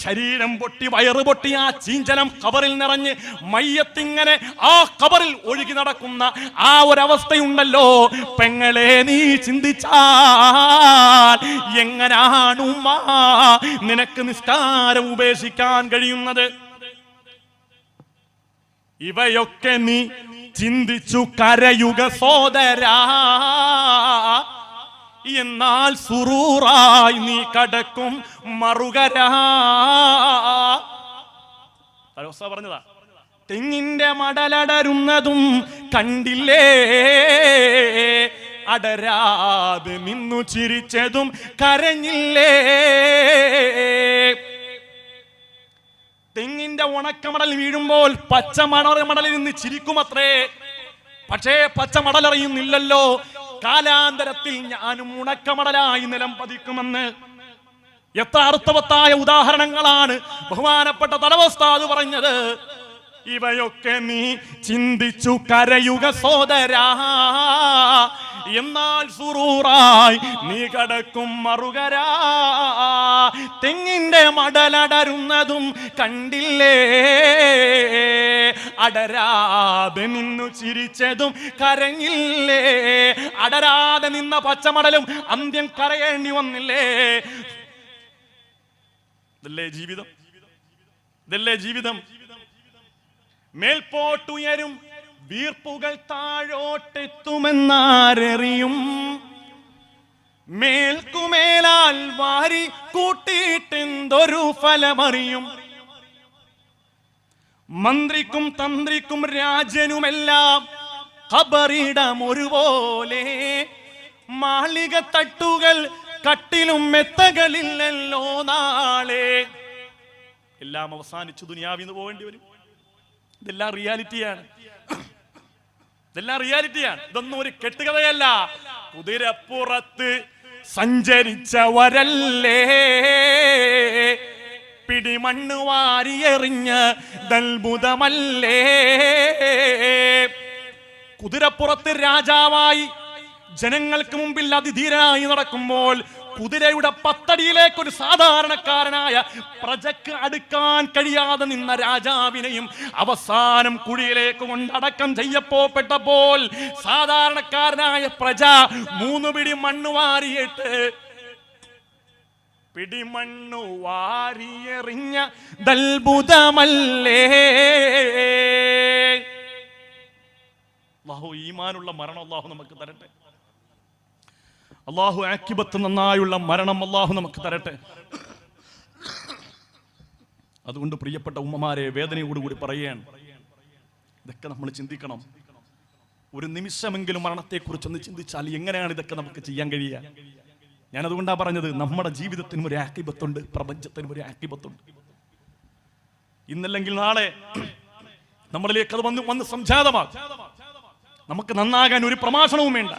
ശരീരം പൊട്ടി വയറ് പൊട്ടി ആ ചീഞ്ചലം ഖബറിൽ നിറഞ്ഞ് മയ്യത്തിങ്ങനെ ആ ഖബറിൽ ഒഴുകി നടക്കുന്ന ആ ഒരവസ്ഥയുണ്ടല്ലോ പെങ്ങളെ, നീ ചിന്തിച്ചാൽ എങ്ങനാണ് ഉമ്മാ നിനക്ക് നിസ്കാരം ഉപേക്ഷിക്കാൻ കഴിയുന്നത്? ഇവയൊക്കെ നീ ചിന്തിച്ചു കരയുക സോദരാ. എന്നാൽ സുറൂറായി നീ കടക്കും മറുകരാ. പറഞ്ഞതാ, തെങ്ങിന്റെ മടലടരുന്നതും കണ്ടില്ലേ, അടരാതെ നിന്നു ചിരിച്ചതും കരഞ്ഞില്ലേ. തെങ്ങിന്റെ ഉണക്കമടൽ വീഴുമ്പോൾ പച്ചമടലിൽ നിന്ന് ചിരിക്കുമത്രേ. പക്ഷേ പച്ചമടലറിയുന്നില്ലല്ലോ കാലാന്തരത്തിൽ ഞാനും ഉണക്കമടലായി നിലം പതിക്കുമെന്ന്. എത്ര അർത്ഥവത്തായ ഉദാഹരണങ്ങളാണ് ബഹുമാനപ്പെട്ട തലവസ്ഥാദ് പറഞ്ഞത്. ഇവയൊക്കെ നീ ചിന്തിച്ചു കരയുക സോദരാ. എന്നാൽ സുറൂറായി നീ കടക്കും മറുകരാ. തെങ്ങിന്റെ മടലടരുന്നതും കണ്ടില്ലേ, അടരാതെ നിന്നു ചിരിച്ചതും കരഞ്ഞില്ലേ. അടരാതെ നിന്ന പച്ചമടലും അന്ത്യം കരയേണ്ടി വന്നില്ലേ. ഇതല്ലേ ജീവിതം? ഇതല്ലേ ജീവിതം? മേൽപോട്ടുയരും വീർപ്പുകൾ താഴോട്ടെത്തുമെന്നാരറിയും. മേൽക്കുമേലാൽ വാരി കൂട്ടിയിട്ടെന്തൊരു ഫലമറിയും. മന്ത്രിക്കും തന്ത്രിക്കും രാജനുമെല്ലാം ഖബറിടം ഒരുപോലെ. മാളിക തട്ടുകൾ കട്ടിലും മെത്തകളില്ലല്ലോ നാളെ. എല്ലാം അവസാനിച്ചു ദുനിയാവിന്ന് പോകേണ്ടി വരും. ഇതെല്ലാം റിയാലിറ്റിയാണ്. ഇതെല്ലാം റിയാലിറ്റിയാണ്. ഇതൊന്നും ഒരു കെട്ടുകഥയല്ല. കുതിരപ്പുറത്ത് സഞ്ചരിച്ചവരല്ലേ പിടിമണ്ണ് വാരിയെറിഞ്ഞ ദൽബുദമല്ലേ. കുതിരപ്പുറത്ത് രാജാവായി ജനങ്ങൾക്ക് മുമ്പിൽ അതിധീരനായി നടക്കുമ്പോൾ കുതിരയുടെ പത്തടിയിലേക്ക് ഒരു സാധാരണക്കാരനായ പ്രജക്ക് അടുക്കാൻ കഴിയാതെ നിന്ന രാജാവിനെയും അവസാനം കുഴിയിലേക്ക് കൊണ്ടടക്കം ചെയ്യപ്പെട്ടപ്പോൾ സാധാരണക്കാരനായ പ്രജ 3 പിടി മണ്ണ് വാരിയിട്ട് പിടിമണ്ണു വാരിയെറിഞ്ഞ ദൽബുദമല്ലേ. അല്ലാഹു ഈമാനുള്ള മരണം അല്ലാഹു നമുക്ക് തരട്ടെ. അല്ലാഹു ആഖിബത്ത് നന്നായുള്ള മരണം അല്ലാഹു നമുക്ക് തരട്ടെ. അതുകൊണ്ട് പ്രിയപ്പെട്ട ഉമ്മമാരെ, വേദനയോടുകൂടി പറയുകയാണ്, ഇതൊക്കെ നമ്മൾ ചിന്തിക്കണം. ഒരു നിമിഷമെങ്കിലും മരണത്തെക്കുറിച്ചൊന്ന് ചിന്തിച്ചാൽ എങ്ങനെയാണ് ഇതൊക്കെ നമുക്ക് ചെയ്യാൻ കഴിയുക? ഞാനതുകൊണ്ടാണ് പറഞ്ഞത്, നമ്മുടെ ജീവിതത്തിനും ഒരു ആഖിബത്തുണ്ട്, പ്രപഞ്ചത്തിനും ഒരു ആഖിബത്തുണ്ട്. ഇന്നല്ലെങ്കിൽ നാളെ നമ്മളിലേക്ക് അത് വന്ന് സംജാതമാകും. നമുക്ക് നന്നാകാൻ ഒരു പ്രഭാഷണവും വേണ്ട,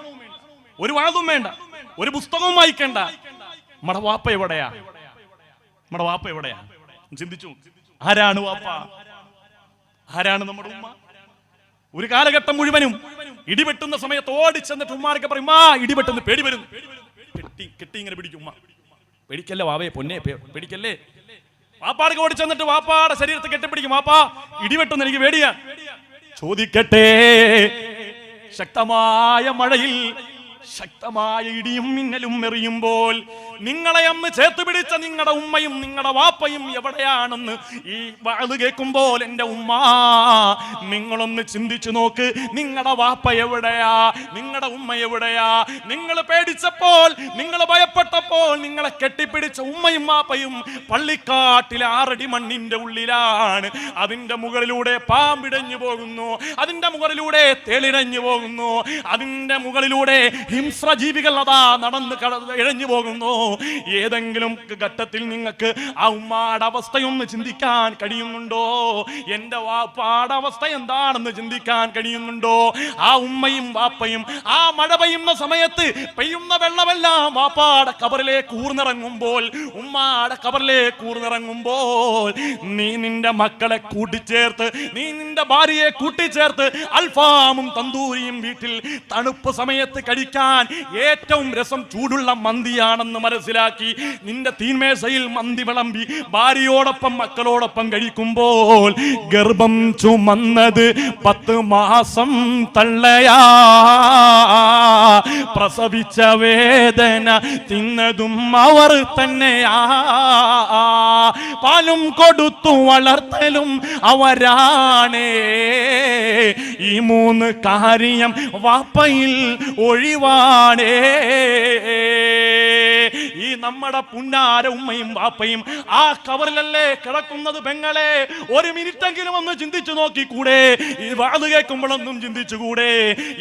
ഒരു വാദവും വേണ്ട, ഒരു പുസ്തകവും വായിക്കേണ്ട. നമ്മുടെ വാപ്പ എവിടെയാ? നമ്മുടെ വാപ്പ എവിടെയാ? ചിന്തിച്ചു, ആരാണ് വാപ്പ? ആരാണ് നമ്മുടെ ഉമ്മ? ഒരു കാലഘട്ടം മുഴുവനും ഇടിവെട്ടുന്ന സമയത്ത് ഓടിച്ചെന്നിട്ട് ഉമ്മാരൊക്കെ പറയും, ആ ഇടിവെട്ടുന്ന പേടി വരുന്നു. കെട്ടി ഇങ്ങനെ പിടിക്കും. ഉമ്മ പേടിക്കല്ലേ വാവയെ, പൊന്നെ പേടിക്കല്ലേ. വാപ്പാടൊക്കെ ഓടിച്ചെന്നിട്ട് വാപ്പാടെ ശരീരത്തെ കെട്ടിപ്പിടിക്കും. വാപ്പാ ഇടിവെട്ടുന്ന എനിക്ക് പേടിയാ. ചോദിക്കട്ടെ, ശക്തമായ മഴയിൽ ശക്തമായ ഇടിയും മിന്നലും എറിയുമ്പോൾ നിങ്ങളെ അന്ന് ചേർത്ത് പിടിച്ച നിങ്ങളുടെ ഉമ്മയും നിങ്ങളുടെ വാപ്പയും എവിടെയാണെന്ന് ഈ വഅദ് കേൾക്കുമ്പോൾ എൻ്റെ ഉമ്മ നിങ്ങളൊന്ന് ചിന്തിച്ചു നോക്ക്. നിങ്ങളുടെ വാപ്പ എവിടെയാ? നിങ്ങളുടെ ഉമ്മ എവിടെയാ? നിങ്ങൾ പേടിച്ചപ്പോൾ, നിങ്ങൾ ഭയപ്പെട്ടപ്പോൾ നിങ്ങളെ കെട്ടിപ്പിടിച്ച ഉമ്മയും വാപ്പയും പള്ളിക്കാട്ടിലെ 6 അടി മണ്ണിന്റെ ഉള്ളിലാണ്. അതിന്റെ മുകളിലൂടെ പാമ്പിടഞ്ഞു പോകുന്നു, അതിന്റെ മുകളിലൂടെ തേളിടഞ്ഞു പോകുന്നു, അതിന്റെ മുകളിലൂടെ ഹിംസ്രജീവികൾ അതാ നടന്ന് ഇഴഞ്ഞു പോകുന്നു. ഏതെങ്കിലും ഘട്ടത്തിൽ നിങ്ങൾക്ക് ആ ഉമ്മാടെ അവസ്ഥയൊന്ന് ചിന്തിക്കാൻ കഴിയുന്നുണ്ടോ? എന്റെ വാപ്പാടെ അവസ്ഥ എന്താണെന്ന് ചിന്തിക്കാൻ കഴിയുന്നുണ്ടോ? ആ ഉമ്മയും വാപ്പയും ആ മഴ പെയ്യുന്ന സമയത്ത് പെയ്യുന്ന വെള്ളമെല്ലാം വാപ്പാടെ കബറിലേക്ക് ഊർന്നിറങ്ങുമ്പോൾ, ഉമ്മാടെ കബറിലേക്ക് ഊർന്നിറങ്ങുമ്പോൾ, നീ നിന്റെ മക്കളെ കൂട്ടിച്ചേർത്ത്, നീ നിന്റെ ഭാര്യയെ കൂട്ടിച്ചേർത്ത് അൽഫാമും തന്തൂരിയും വീട്ടിൽ തണുപ്പ് സമയത്ത് കഴിക്കാൻ ഏറ്റവും രസം ചൂടുള്ള മന്തിയാണെന്ന് മനസ്സിലാക്കി നിന്റെ തീന്മേശയിൽ മന്തി വിളമ്പി ഭാര്യയോടൊപ്പം മക്കളോടൊപ്പം കഴിക്കുമ്പോൾ ഗർഭം ചുമന്നത് 10 മാസം തള്ളയാ, പ്രസവിച്ച വേദന തിന്നതും അവർ തന്നെയാ, പാലും കൊടുത്തു വളർത്തലും അവരാണേ. ഈ 3 കാര്യം വാപ്പയിൽ ഒഴിവാണേ. ഈ നമ്മുടെ പുന്നാര ഉമ്മയും വാപ്പയും ആ കവറിലല്ലേ കിടക്കുന്നത്? പെങ്ങളെ, ഒരു മിനിറ്റെങ്കിലും ഒന്ന് ചിന്തിച്ചു നോക്കിക്കൂടെ? ഈ വാത് കേൾക്കുമ്പോഴൊന്നും ചിന്തിച്ചുകൂടെ?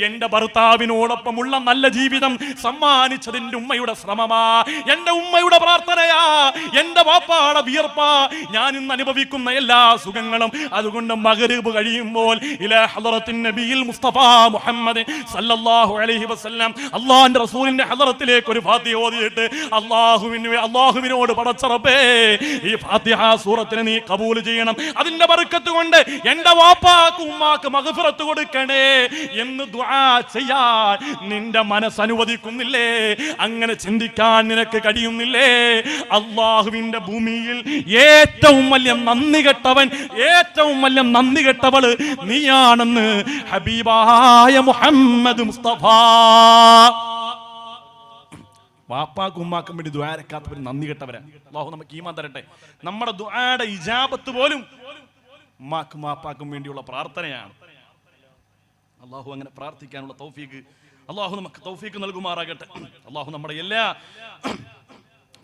എന്റെ ഭർത്താവിനോടൊപ്പമുള്ള നല്ല ജീവിതം സമ്മാനിച്ചതിന്റെ ഉമ്മയുടെ ശ്രമമാ, എന്റെ ഉമ്മയുടെ പ്രാർത്ഥനയാ, എന്റെ വാപ്പാടെ വിയർപ്പാ ഞാൻ ഇന്ന് അനുഭവിക്കുന്ന എല്ലാ സുഖങ്ങളും. അതുകൊണ്ട് മഗ്‌രിബ് കഴിയുമ്പോൾ ഇലാ ഹളറത്തിൻ നബിയിൽ മുസ്തഫ മുഹമ്മദ് സല്ലല്ലാഹു അലൈഹി വസല്ലം അല്ലാഹുവിന്റെ റസൂലിന്റെ ഹളറത്തിലേക്ക് ഒരു ഫാത്തിഹ ഓതിയിട്ട് അല്ലാഹുവിനോട് പടച്ച റബ്ബേ, ഈ ഫാത്തിഹ സൂറത്തിനെ നീ കബൂൽ ചെയ്യണം, അതിന്റെ ബർക്കത്ത് കൊണ്ട് എന്റെ വാപ്പാക്ക് ഉമ്മാക്ക് മഗ്ഫിറത്ത് കൊടുക്കണേ എന്ന് ദുആ ചെയ്യാൻ നിന്റെ മനസ്സ് അനുവദിക്കുന്നില്ലേ? അങ്ങനെ ചിന്തിക്കാൻ നിനക്ക് കഴിയുന്നില്ലേ? അല്ലാഹുവിന്റെ ഭൂമിയിൽ ഏറ്റവും വലിയ നന്ദി കെട്ടവൻ, ഏറ്റവും വലിയ നന്ദി കെട്ടവള് നീയാണെന്ന് ഹബീബായ മുഹമ്മദ് മുസ്തഫ. വാപ്പാക്കും ഉമ്മാക്കും വേണ്ടി ദുആ രക്കാത്തവർ നന്ദി കെട്ടവരാ. അല്ലാഹു നമുക്ക് ഈമാൻ തരട്ടെ. നമ്മുടെ ദുആയുടെ ഇജാബത്ത് പോലും ഉമ്മാക്കും വാപ്പാക്കും വേണ്ടിയുള്ള പ്രാർത്ഥനയാണ്. അല്ലാഹു അങ്ങനെ പ്രാർത്ഥിക്കാനുള്ള തൗഫീഖ് അല്ലാഹു നമുക്ക് തൗഫീഖ് നൽകുമാറാകട്ടെ. അല്ലാഹു നമ്മുടെ എല്ലാ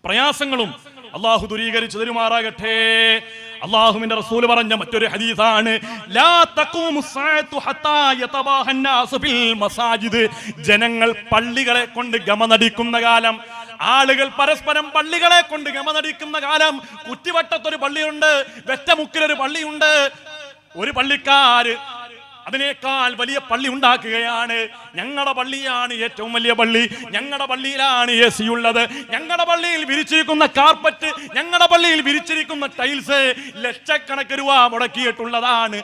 പ്രയാസങ്ങളും അല്ലാഹു ദൂരീകരിച്ചു തരുമാറാകട്ടെ. അല്ലാഹുവിന്റെ റസൂൽ പറഞ്ഞ മറ്റൊരു ഹദീസാണ്, ലാ തഖൂമു സ്സാഅതു ഹത്താ യതബാഹൻ നാസു ഫിൽ മസാജിദ്. ജനങ്ങൾ പള്ളികളെ കൊണ്ട് ഗമനടിക്കുന്ന കാലം, ആളുകൾ പരസ്പരം പള്ളികളെ കൊണ്ട് ഗമനടിക്കുന്ന കാലം. കുറ്റിവട്ടത്തൊരു പള്ളിയുണ്ട്, വെറ്റമുക്കിലൊരു പള്ളിയുണ്ട്. ഒരു പള്ളിക്കാര് അതിനേക്കാൾ വലിയ പള്ളി ഉണ്ടാക്കുകയാണ്. ഞങ്ങളുടെ പള്ളിയാണ് ഏറ്റവും വലിയ പള്ളി, ഞങ്ങളുടെ പള്ളിയിലാണ് AC ഉള്ളത്, ഞങ്ങളുടെ പള്ളിയിൽ വിരിച്ചിരിക്കുന്ന കാർപ്പറ്റ്, ഞങ്ങളുടെ പള്ളിയിൽ വിരിച്ചിരിക്കുന്ന ടൈൽസ് ലക്ഷക്കണക്കിന് രൂപ മുടക്കിയിട്ടുള്ളതാണ്.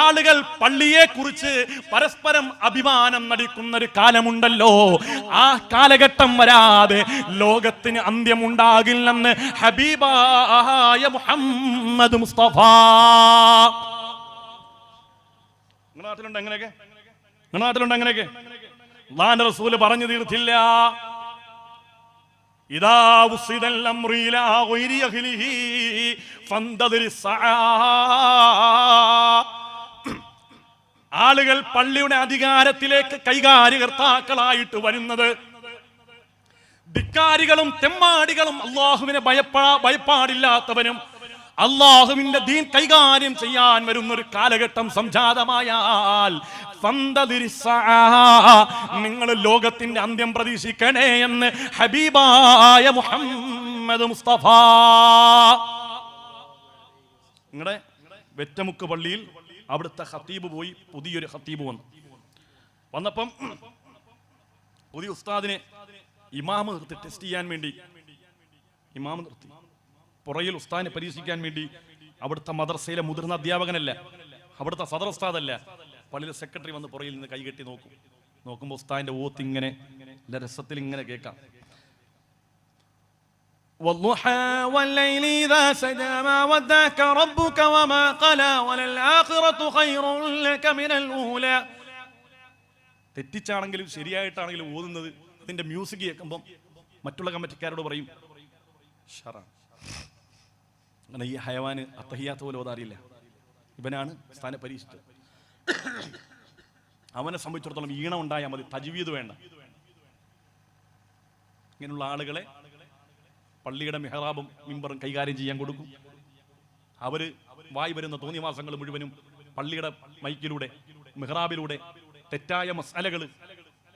ആളുകൾ പള്ളിയെ കുറിച്ച് പരസ്പരം അഭിമാനം നടിക്കുന്ന ഒരു കാലമുണ്ടല്ലോ, ആ കാലഘട്ടം വരാതെ ലോകത്തിന് അന്ത്യമുണ്ടാകില്ലെന്ന് ഹബീബായ മുഹമ്മദ് മുസ്തഫ. നാട്ടിലുണ്ട് അങ്ങനെയൊക്കെ, നാട്ടിലുണ്ട് അങ്ങനെയൊക്കെ. അല്ലാഹുവിന്റെ റസൂൽ പറഞ്ഞു തീർത്തില്ല. ഇദാ ഉസിദൽ അംറു ഇലാ ഗൈരി അഹ്ലിഹി ഫന്തദിർ സആ. ആളുകൾ പള്ളിയുടെ അധികാരത്തിലേക്ക് കൈകാര്യകർത്താക്കളായിട്ട് വരുന്നത് ധിക്കാരികളും തെമ്മാടികളും അല്ലാഹുവിനെ ഭയപ്പാടില്ലാത്തവനും അല്ലാഹുവിന്റെ ദീൻ കൈകാര്യം ചെയ്യാൻ വരുന്നൊരു കാലഘട്ടം സംജാതമായാൽ നിങ്ങൾ ലോകത്തിന്റെ അന്ത്യം പ്രതീക്ഷിക്കണേ എന്ന് ഹബീബായ മുഹമ്മദ് മുസ്തഫ. നിങ്ങളുടെ വെറ്റമുക്ക് പള്ളിയിൽ അവിടുത്തെ ഖത്തീബ് പോയി, പുതിയൊരു ഖത്തീബ് വന്നപ്പം പുതിയ ഉസ്താദിനെ ഇമാമ് നിർത്തി ടെസ്റ്റ് ചെയ്യാൻ വേണ്ടി ഇമാമ് നിർത്തി. പുറയിൽ ഉസ്താദിനെ പരീക്ഷിക്കാൻ വേണ്ടി അവിടുത്തെ മദ്രസയിലെ മുതിർന്ന അധ്യാപകനല്ല, അവിടുത്തെ സദർ ഉസ്താദല്ല, പള്ളിയിലെ സെക്രട്ടറി വന്ന് പുറയിൽ നിന്ന് കൈകെട്ടി നോക്കുമ്പോൾ ഉസ്താദിന്റെ ഓത്ത് ഇങ്ങനെ രസത്തിൽ ഇങ്ങനെ കേൾക്കാം. والضحى والليل إذا سجى ما ودعك ربك وما قلى وللآخرة خير لك من الأولى. തെറ്റിച്ചാണെങ്കിലും ശരിയായിട്ടാണെങ്കിലും ഓതുന്നത് അതിന്റെ മ്യൂസിക് കേൾക്കുമ്പം മറ്റുള്ള കമ്മിറ്റിക്കാരോട് പറയും ഷറാണ്. അങ്ങനെ ഈ ഹയവാന് അത്തഹിയാത്ത് പോലെ ഓതാറിയില്ല. ഇവനാണ് സ്ഥാനം പരീക്ഷിച്ചത്. അവനെ സംബന്ധിച്ചിടത്തോളം ഈണം ഉണ്ടായാൽ മതി, തജ്വീദ് വേണ്ട. ഇങ്ങനെയുള്ള ആളുകളെ പള്ളിയുടെ മിഹ്റാബും മിമ്പറും കൈകാര്യം ചെയ്യാൻ കൊടുക്കും. അവര് വായി വരുന്ന തോന്നിവാസങ്ങൾ മുഴുവനും പള്ളിയുടെ മൈക്കിലൂടെ മിഹ്റാബിലൂടെ തെറ്റായ മസാലകൾ,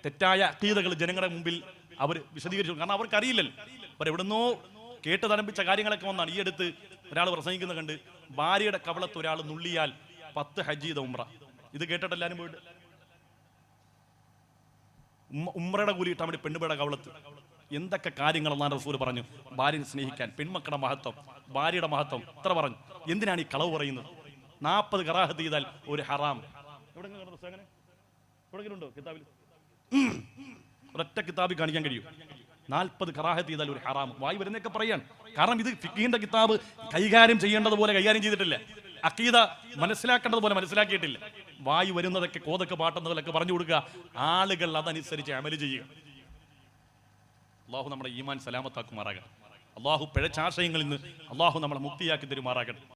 തെറ്റായ അഖീദകൾ ജനങ്ങളുടെ മുമ്പിൽ അവർ വിശദീകരിച്ചു. കാരണം അവർക്കറിയില്ലല്ലോ, അവരെവിടുന്നോ കേട്ട് തരംപിച്ച കാര്യങ്ങളൊക്കെ വന്നാണ്. ഈ അടുത്ത് ഒരാൾ പ്രസംഗിക്കുന്ന കണ്ട് ഭാര്യയുടെ കവളത്ത് ഒരാൾ നുള്ളിയാൽ 10 ഹജ്ജ് ചെയ്ത ഉംറ. ഇത് കേട്ടിട്ട് എല്ലാവരും പോയിട്ട് ഉംറയുടെ കൂലി കിട്ടാൻ വേണ്ടി പെണ്ണുപേടെ കവളത്ത് എന്തൊക്കെ കാര്യങ്ങളെന്നാണ് റസൂൽ പറഞ്ഞു. ഭാര്യനെ സ്നേഹിക്കാൻ, പെൺമക്കളുടെ മഹത്വം, ഭാര്യയുടെ മഹത്വം ഇത്ര പറഞ്ഞു. എന്തിനാണ് ഈ കളവ് പറയുന്നത്? 40 കറാഹത്ത് ചെയ്താൽ ഒരു ഹറാം. എവിടെയുണ്ടോ കിതാബിൽ? ഒരൊറ്റ കിതാബിൽ കാണിക്കാൻ കഴിയും 40 കറാഹത്ത് ചെയ്താൽ ഒരു ഹറാം. വായി വരുന്നൊക്കെ പറയാൻ. കാരണം ഇത് ഫിഖീന്റെ കിതാബ് കൈകാര്യം ചെയ്യേണ്ടതുപോലെ കൈകാര്യം ചെയ്തിട്ടില്ല. അഖീദ മനസ്സിലാക്കേണ്ടതുപോലെ മനസ്സിലാക്കിയിട്ടില്ല. വായി വരുന്നതൊക്കെ കോതൊക്കെ പാട്ടുന്നതിലൊക്കെ പറഞ്ഞു കൊടുക്കുക. ആളുകൾ അതനുസരിച്ച് അമല് ചെയ്യുക. അള്ളാഹു നമ്മുടെ ഈമാൻ സലാമത്താക്കുമാറാകട്ടെ. അള്ളാഹു പിഴച്ചാശയങ്ങളിൽ നിന്ന് അള്ളാഹു നമ്മളെ മുക്തിയാക്കി തരുമാറാകട്ടെ.